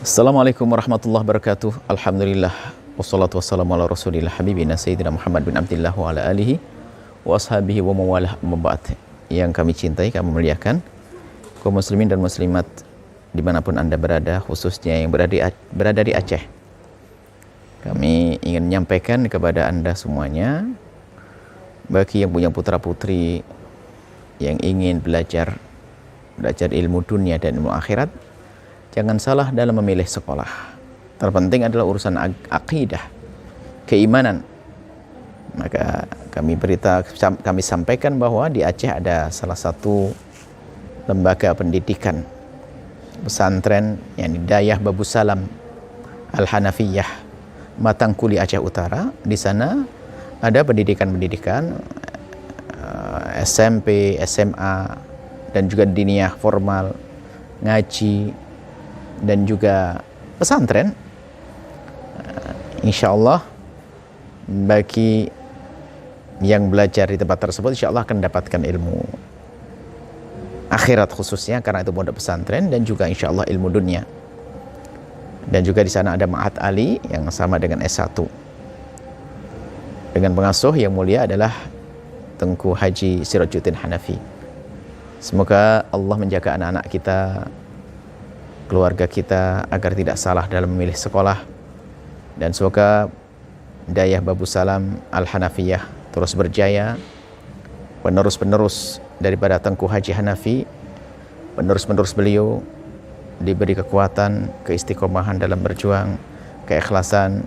Assalamualaikum warahmatullahi wabarakatuh. Alhamdulillah wassalatu wassalamu ala rasulillah habibina sayyidina Muhammad bin Abdillah wa ala alihi wa ashabihi wa mawalah maba'at. Yang kami cintai, kami muliakan kaum muslimin dan muslimat dimanapun anda berada, khususnya yang berada di Aceh. Kami ingin menyampaikan kepada anda semuanya, bagi yang punya putra putri yang ingin belajar ilmu dunia dan ilmu akhirat, jangan salah dalam memilih sekolah. Terpenting adalah urusan akidah, keimanan. Maka kami sampaikan bahwa di Aceh ada salah satu lembaga pendidikan pesantren yang Dayah Babu Salam Al-Hanafiyah Matangkuli Aceh Utara. Di sana ada pendidikan SMP, SMA, dan juga diniyah formal, ngaji, dan juga pesantren. Insya Allah bagi yang belajar di tempat tersebut, insya Allah akan mendapatkan ilmu akhirat khususnya, karena itu pondok pesantren, dan juga insya Allah ilmu dunia. Dan juga di sana ada Ma'had Ali yang sama dengan S1 dengan pengasuh yang mulia adalah Tengku Haji Sirajuddin Hanafi. Semoga Allah menjaga anak-anak kita, keluarga kita, agar tidak salah dalam memilih sekolah. Dan semoga Dayah Babu Salam Al-Hanafiyah terus berjaya. Penerus-penerus daripada Tengku Haji Hanafi, penerus-penerus beliau diberi kekuatan, keistiqomahan dalam berjuang, keikhlasan.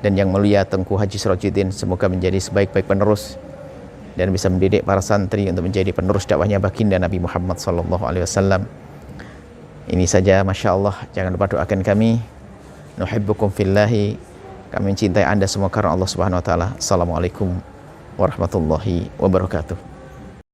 Dan yang mulia Tengku Haji Sirajuddin semoga menjadi sebaik-baik penerus dan bisa mendidik para santri untuk menjadi penerus dakwahnya baginda Nabi Muhammad SAW. Ini saja, Masya Allah. Jangan lupa doakan kami. Nuhibbukum fillahi. Kami mencintai anda semua karena Allah Subhanahu wa Ta'ala. Assalamualaikum warahmatullahi wabarakatuh.